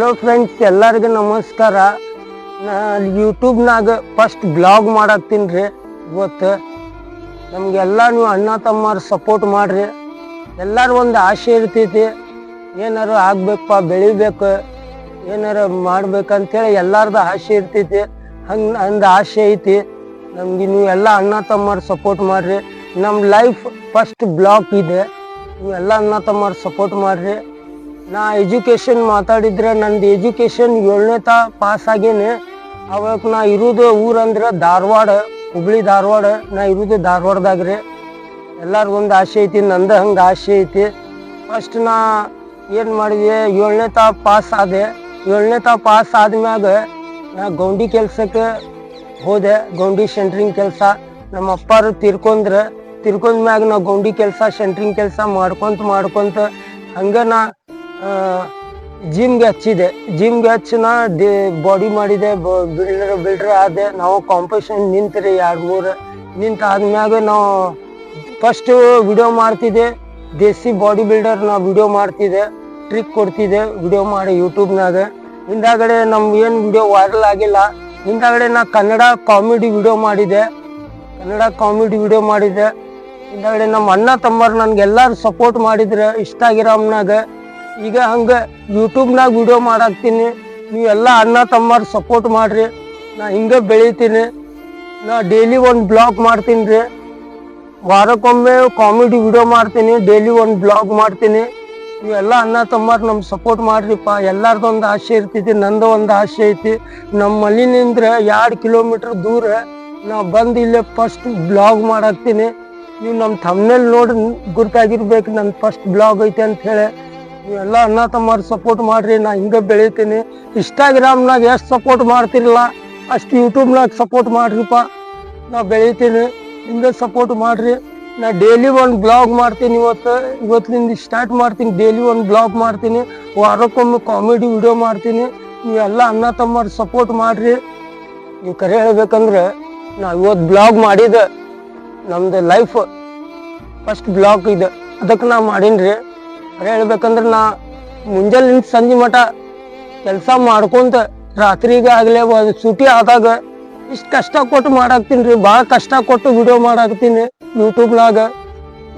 Hello friends, ಎಲ್ಲರಿಗೂ ನಮಸ್ಕಾರ. ನಾ ಯೂಟ್ಯೂಬ್ನಾಗ ಫಸ್ಟ್ ಬ್ಲಾಗ್ ಮಾಡಾಕ್ತೀನಿ ರೀ. ಇವತ್ತು ನಮಗೆಲ್ಲ ನೀವು ಅಣ್ಣ ತಮ್ಮರು ಸಪೋರ್ಟ್ ಮಾಡಿರಿ. ಎಲ್ಲರೂ ಒಂದು ಆಸೆ ಇರ್ತೈತಿ, ಏನಾರು ಆಗ್ಬೇಕಪ್ಪ, ಬೆಳಿಬೇಕು, ಏನಾರು ಮಾಡ್ಬೇಕಂತೇಳಿ ಎಲ್ಲರದ್ದು ಆಸೆ ಇರ್ತೈತಿ. ಹಂಗೆ ಆಸೆ ಐತಿ ನಮ್ಗೆ. ನೀವು ಎಲ್ಲ ಅಣ್ಣ ತಮ್ಮರು ಸಪೋರ್ಟ್ ಮಾಡಿರಿ. ನಮ್ಮ ಲೈಫ್ ಫಸ್ಟ್ ಬ್ಲಾಗ್ ಇದೆ, ನೀವೆಲ್ಲ ಅಣ್ಣ ತಮ್ಮರು ಸಪೋರ್ಟ್ ಮಾಡಿರಿ. ನಾ ಎಜುಕೇಷನ್ ಮಾತಾಡಿದ್ರೆ ನಂದು ಎಜುಕೇಷನ್ 7ನೇ ಪಾಸ್ ಆಗೇನೆ. ಅವಾಗ ನಾ ಇರೋದು ಊರಂದ್ರೆ ಧಾರವಾಡ, ಹುಬ್ಳಿ ಧಾರವಾಡ. ನಾ ಇರೋದು ಧಾರವಾಡದಾಗ್ರಿ. ಎಲ್ಲರಿಗೊಂದು ಆಸೆ ಐತಿ, ನಂದು ಹಂಗೆ ಆಸೆ ಐತಿ. ಫಸ್ಟ್ ನಾ ಏನು ಮಾಡಿದೆ, 7ನೇ ಪಾಸ್ ಆದೆ. 7ನೇ ಪಾಸ್ ಆದ್ಮ್ಯಾಗ ನಾ ಗೌಂಡಿ ಕೆಲ್ಸಕ್ಕೆ ಹೋದೆ. ಗೌಂಡಿ ಸೆಂಟ್ರಿಂಗ್ ಕೆಲಸ. ನಮ್ಮ ಅಪ್ಪಾರು ತೀರ್ಕೊಂಡ್ಮ್ಯಾಗ ನಾ ಗೌಂಡಿ ಕೆಲಸ, ಸೆಂಟ್ರಿಂಗ್ ಕೆಲಸ ಮಾಡ್ಕೊಂತ ಹಂಗೆ ನಾ ಜಿಮ್ಗೆ ಹಚ್ಚಿದೆ. ಜಿಮ್ಗೆ ಹಚ್ಚಿ ನಾ ಬಾಡಿ ಮಾಡಿದೆ, ಬಿಲ್ಡರ್ ಆದೆ. ನಾವು ಕಾಂಪಿಟೇಷನ್ ನಿಂತ್ರಿ 2-3 ನಿಂತು ಆದ್ಮ್ಯಾಗ ನಾವು ಫಸ್ಟ್ ವಿಡಿಯೋ ಮಾಡ್ತಿದ್ದೆ. ದೇಸಿ ಬಾಡಿ ಬಿಲ್ಡರ್ ನಾ ವಿಡಿಯೋ ಮಾಡ್ತಿದ್ದೆ, ಟ್ರಿಕ್ ಕೊಡ್ತಿದ್ದೆ ವಿಡಿಯೋ ಮಾಡಿ ಯೂಟ್ಯೂಬ್ನಾಗ. ಹಿಂದಾಗಡೆ ನಮ್ಗೆ ಏನು ವಿಡಿಯೋ ವೈರಲ್ ಆಗಿಲ್ಲ. ಹಿಂದಾಗಡೆ ನಾ ಕನ್ನಡ ಕಾಮಿಡಿ ವಿಡಿಯೋ ಮಾಡಿದೆ. ಹಿಂದಾಗಡೆ ನಮ್ಮ ಅಣ್ಣ ತಮ್ಮರು ನನ್ಗೆಲ್ಲರೂ ಸಪೋರ್ಟ್ ಮಾಡಿದ್ರೆ ಇನ್ಸ್ಟಾಗ್ರಾಮ್ನಾಗ. ಈಗ ಹಂಗೆ ಯೂಟ್ಯೂಬ್ನಾಗ ವಿಡಿಯೋ ಮಾಡಾಕ್ತೀನಿ. ನೀವೆಲ್ಲ ಅಣ್ಣ ತಮ್ಮರು ಸಪೋರ್ಟ್ ಮಾಡಿರಿ. ನಾ ಹಿಂಗೆ ಬೆಳಿತೀನಿ. ನಾ ಡೈಲಿ ಒಂದು ಬ್ಲಾಗ್ ಮಾಡ್ತೀನಿ ರೀ. ವಾರಕ್ಕೊಮ್ಮೆ ಕಾಮಿಡಿ ವಿಡಿಯೋ ಮಾಡ್ತೀನಿ, ಡೈಲಿ ಒಂದು ಬ್ಲಾಗ್ ಮಾಡ್ತೀನಿ. ನೀವೆಲ್ಲ ಅಣ್ಣ ತಮ್ಮರು ನಮ್ಗೆ ಸಪೋರ್ಟ್ ಮಾಡ್ರಿಪ್ಪ. ಎಲ್ಲರದೊಂದು ಆಸೆ ಇರ್ತೈತಿ, ನಂದು ಒಂದು ಆಸೆ ಐತಿ. ನಮ್ಮ ಮನೆಯಿಂದ 2 ಕಿಲೋಮೀಟ್ರ್ ದೂರ ನಾ ಬಂದು ಇಲ್ಲೇ ಫಸ್ಟ್ ಬ್ಲಾಗ್ ಮಾಡಾಕ್ತೀನಿ. ನೀವು ನಮ್ಮ ಥಂಬ್ನೇಲ್ ನೋಡಿ ಗುರ್ತಾಗಿರ್ಬೇಕು ನನ್ನ ಫಸ್ಟ್ ಬ್ಲಾಗ್ ಐತೆ ಅಂತ ಹೇಳಿ. ನೀವೆಲ್ಲ ಅಣ್ಣ ತಮ್ಮರು ಸಪೋರ್ಟ್ ಮಾಡಿರಿ. ನಾ ಹಿಂಗೆ ಬೆಳಿತೀನಿ. ಇನ್ಸ್ಟಾಗ್ರಾಮ್ನಾಗ ಎಷ್ಟು ಸಪೋರ್ಟ್ ಮಾಡ್ತಿರಲ್ಲ ಅಷ್ಟು ಯೂಟ್ಯೂಬ್ನಾಗ ಸಪೋರ್ಟ್ ಮಾಡ್ರಿಪ್ಪ. ನಾ ಬೆಳಿತೀನಿ, ಹಿಂಗೆ ಸಪೋರ್ಟ್ ಮಾಡಿರಿ. ನಾ ಡೈಲಿ ಒಂದು ಬ್ಲಾಗ್ ಮಾಡ್ತೀನಿ. ಇವತ್ತಿನಿಂದ ಸ್ಟಾರ್ಟ್ ಮಾಡ್ತೀನಿ. ಡೈಲಿ ಒಂದು ಬ್ಲಾಗ್ ಮಾಡ್ತೀನಿ, ವಾರಕ್ಕೊಮ್ಮೆ ಕಾಮಿಡಿ ವಿಡಿಯೋ ಮಾಡ್ತೀನಿ. ನೀವೆಲ್ಲ ಅಣ್ಣ ತಮ್ಮರು ಸಪೋರ್ಟ್ ಮಾಡಿರಿ. ನೀವು ಕರೆ ಹೇಳ್ಬೇಕಂದ್ರೆ ನಾ ಇವತ್ತು ಬ್ಲಾಗ್ ಮಾಡಿದೆ. ನಮ್ದು ಲೈಫ್ ಫಸ್ಟ್ ಬ್ಲಾಗ್ ಇದೆ, ಅದಕ್ಕೆ ನಾ ಮಾಡೀನಿ ರೀ. ಕರೆ ಹೇಳ್ಬೇಕಂದ್ರೆ ನಾ ಮುಂಜಾನೆ ಸಂಜೆ ಮಠ ಕೆಲಸ ಮಾಡ್ಕೊಂತ ರಾತ್ರಿಗೆ ಆಗಲೇ ಸೂಟಿ ಆದಾಗ ಇಷ್ಟು ಕಷ್ಟ ಕೊಟ್ಟು ಮಾಡಾಕ್ತೀನಿ ರೀ. ಭಾಳ ಕಷ್ಟ ಕೊಟ್ಟು ವಿಡಿಯೋ ಮಾಡಾಕ್ತೀನಿ ಯೂಟ್ಯೂಬ್ನಾಗ.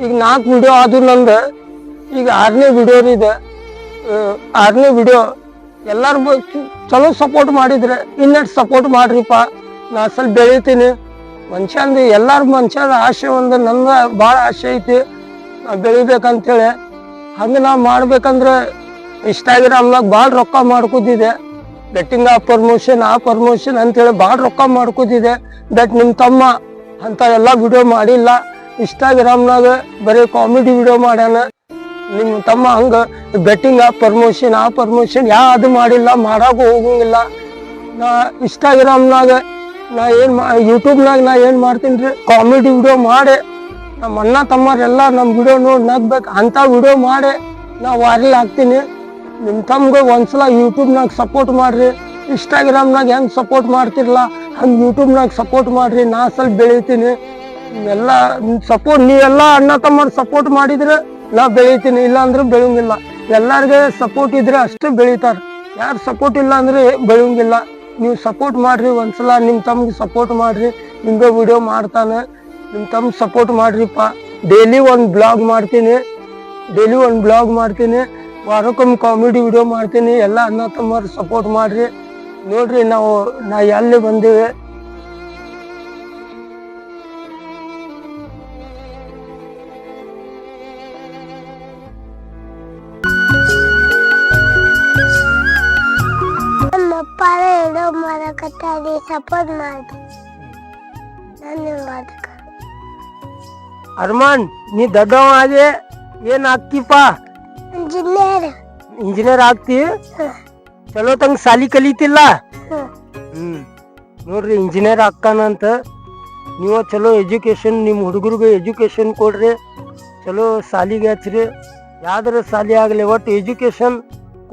ಈಗ 4 ವಿಡಿಯೋ ಆದ್ರೂ ನಂದು ಈಗ 6ನೇ ವಿಡಿಯೋ ಇದೆ. 6ನೇ ವಿಡಿಯೋ ಎಲ್ಲರೂ ಚಲೋ ಸಪೋರ್ಟ್ ಮಾಡಿದ್ರೆ ಇನ್ನೆಷ್ಟು ಸಪೋರ್ಟ್ ಮಾಡ್ರಿಪ್ಪ. ನಾ ಸ್ವಲ್ಪ ಬೆಳಿತೀನಿ. ಮನುಷ್ಯದ ಆಸೆ ಒಂದು, ನನ್ನ ಭಾಳ ಆಸೆ ಐತಿ ನಾ ಬೆಳಿಬೇಕಂತೇಳಿ. ಹಂಗೆ ನಾ ಮಾಡ್ಬೇಕಂದ್ರೆ ಇನ್ಸ್ಟಾಗ್ರಾಮ್ನಾಗ ಭಾಳ ರೊಕ್ಕ ಮಾಡ್ಕೋತಿದ್ದೆ. ಬೆಟ್ಟಿಂಗ್ ಆ ಪ್ರಮೋಷನ್ ಅಂತೇಳಿ ಭಾಳ ರೊಕ್ಕ ಮಾಡ್ಕೋತಿದ್ದೆ. ಬಟ್ ನಿಮ್ಮ ತಮ್ಮ ಅಂತ ಎಲ್ಲ ವಿಡಿಯೋ ಮಾಡಿಲ್ಲ. ಇನ್ಸ್ಟಾಗ್ರಾಮ್ನಾಗ ಬರೀ ಕಾಮಿಡಿ ವಿಡಿಯೋ ಮಾಡ್ಯಾನ. ನಿಮ್ಮ ತಮ್ಮ ಹಂಗೆ ಬೆಟ್ಟಿಂಗ್ ಆ ಪ್ರಮೋಷನ್ ಯಾವುದು ಮಾಡಿಲ್ಲ, ಮಾಡಾಗೂ ಹೋಗಂಗಿಲ್ಲ. ನಾ ಇನ್ಸ್ಟಾಗ್ರಾಮ್ನಾಗ ಯೂಟ್ಯೂಬ್ನಾಗ ನಾ ಏನು ಮಾಡ್ತೀನಿ ರೀ, ಕಾಮಿಡಿ ವಿಡಿಯೋ ಮಾಡಿ ನಮ್ಮ ಅಣ್ಣ ತಮ್ಮರೆಲ್ಲ ನಮ್ಮ ವಿಡಿಯೋ ನೋಡಿ ನಗ್ಬೇಕು ಅಂಥ ವಿಡಿಯೋ ಮಾಡಿ ನಾ ವೈರಲ್ ಆಗ್ತೀನಿ. ನಿಮ್ಮ ತಮ್ಗೆ ಒಂದ್ಸಲ ಯೂಟ್ಯೂಬ್ನಾಗ ಸಪೋರ್ಟ್ ಮಾಡಿರಿ. ಇನ್ಸ್ಟಾಗ್ರಾಮ್ನಾಗ ಹೆಂಗೆ ಸಪೋರ್ಟ್ ಮಾಡ್ತಿರಲ್ಲ ಹಂಗೆ ಯೂಟ್ಯೂಬ್ನಾಗ ಸಪೋರ್ಟ್ ಮಾಡಿರಿ. ನಾ ಸ್ವಲ್ಪ ಬೆಳಿತೀನಿ. ನೀವೆಲ್ಲ ಅಣ್ಣ ತಮ್ಮರು ಸಪೋರ್ಟ್ ಮಾಡಿದ್ರೆ ನಾ ಬೆಳಿತೀನಿ, ಇಲ್ಲ ಅಂದ್ರೆ ಬೆಳೆಯಂಗಿಲ್ಲ. ಎಲ್ಲರಿಗೆ ಸಪೋರ್ಟ್ ಇದ್ರೆ ಅಷ್ಟೇ ಬೆಳಿತಾರೆ. ಯಾರು ಸಪೋರ್ಟ್ ಇಲ್ಲ ಅಂದರೆ ಬೆಳೆಯಂಗಿಲ್ಲ. ನೀವು ಸಪೋರ್ಟ್ ಮಾಡಿರಿ. ಒಂದ್ಸಲ ನಿಮ್ಮ ತಮ್ಗೆ ಸಪೋರ್ಟ್ ಮಾಡಿರಿ. ನಿಮಗೆ ವಿಡಿಯೋ ಮಾಡ್ತಾನೆ. ನಿಮ್ಮ ತಮ್ಮ ಸಪೋರ್ಟ್ ಮಾಡಿರಿಪ್ಪ. ಡೈಲಿ ಒಂದು ಬ್ಲಾಗ್ ಮಾಡ್ತೀನಿ. ವಾರಕ್ಕೊಮ್ಮೆ ಕಾಮಿಡಿ ವಿಡಿಯೋ ಮಾಡ್ತೀನಿ. ಎಲ್ಲ ಅಣ್ಣ ತಮ್ಮರು ಸಪೋರ್ಟ್ ಮಾಡಿರಿ. ನೋಡ್ರಿ ನಾ ಎಲ್ಲಿ ಬಂದೇವೆ. ಸಪೋರ್ಟ್ ಮಾಡಿ. ಅರ್ಮಾನ್, ನೀ ದೊಡ್ಡವ ಆದೆ, ಏನ್ ಆಗ್ತಿಪ್ಪ? ಇಂಜಿನಿಯರ್ ಆಗ್ತಿ? ಚಲೋ ತಂಗ ಸಾಲಿ ಕಲಿತಿಲ್ಲ? ನೋಡ್ರಿ ಇಂಜಿನಿಯರ್ ಅಕ್ಕನಂತ. ನೀವು ಚಲೋ ಎಜುಕೇಶನ್ ನಿಮ್ಮ ಹುಡುಗರಿಗೆ ಎಜುಕೇಶನ್ ಕೊಡ್ರಿ. ಚಲೋ ಸಾಲಿಗೆ ಹಚ್ರಿ. ಯಾವ್ದಾರ ಸಾಲಿ ಆಗಲಿ ಒಟ್ಟು ಎಜುಕೇಶನ್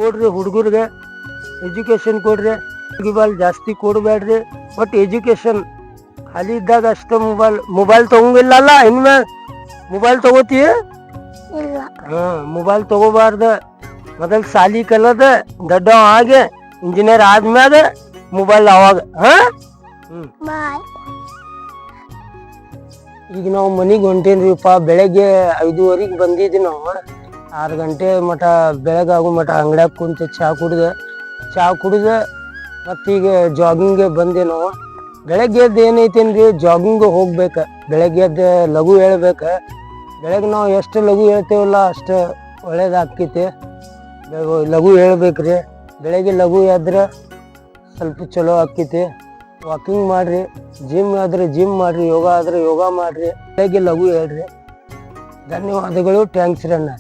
ಕೊಡ್ರಿ. ಹುಡುಗರಿಗೆ ಎಜುಕೇಶನ್ ಕೊಡ್ರಿ. ಜಾಸ್ತಿ ಕೊಡಬೇಡ್ರಿ. ಒಟ್ಟು ಎಜುಕೇಶನ್ ಖಾಲಿ ಇದ್ದಾಗ ಅಷ್ಟೇ. ಮೊಬೈಲ್ ತಗೊಂಗಿಲ್ಲಲ್ಲ, ಇನ್ಮೇಲೆ ಮೊಬೈಲ್ ತಗೋತಿ? ಮೊಬೈಲ್ ತಗೋಬಾರ್ದ. ಮೊದಲ್ ಸಾಲಿ ಕಲದ ದೊಡ್ಡವ ಆಗಿ ಇಂಜಿನಿಯರ್ ಆದ್ಮ್ಯಾಗ ಮೊಬೈಲ್ ಅವಾಗ ಬಾಯ್. ಈಗ ನಾವು ಮನಿಗೆ ಹೊಂಟೇನ್ರಿಪ್ಪ. ಬೆಳಗ್ಗೆ 5:30 ಬಂದಿದ್ವಿ ನಾವು. 6 ಗಂಟೆ ಮಟ ಬೆಳಗಾಗು ಮಟ ಅಂಗಡ್ಯಾಗ ಕುಂತು ಚಾ ಕುಡಿದ ಮತ್ತೀಗ ಜಾಗಿಂಗ್ಗೆ ಬಂದೆ ನಾವು. ಬೆಳಗ್ಗೆ ಎದ್ದು ಏನೈತೇನ್ರಿ, ಜಾಗಿಂಗ್ ಹೋಗ್ಬೇಕ. ಬೆಳಗ್ಗೆ ಎದ್ದು ಲಘು ಹೇಳ್ಬೇಕ. ಬೆಳಗ್ಗೆ ನಾವು ಎಷ್ಟು ಲಘು ಹೇಳ್ತೇವಲ್ಲ ಅಷ್ಟು ಒಳ್ಳೇದಾಗ್ತೈತಿ. ಲಘು ಹೇಳ್ಬೇಕ್ರಿ. ಬೆಳಗ್ಗೆ ಲಘು ಎದ್ರೆ ಸ್ವಲ್ಪ ಚಲೋ ಆಕ್ಕೈತಿ. ವಾಕಿಂಗ್ ಮಾಡ್ರಿ, ಜಿಮ್ ಆದ್ರೆ ಜಿಮ್ ಮಾಡ್ರಿ, ಯೋಗ ಆದ್ರೆ ಯೋಗ ಮಾಡ್ರಿ, ಬೆಳಗ್ಗೆ ಲಘು ಹೇಳ್ರಿ. ಧನ್ಯವಾದಗಳು. ಥ್ಯಾಂಕ್ಸ್ ರೀ ಅಣ್ಣ.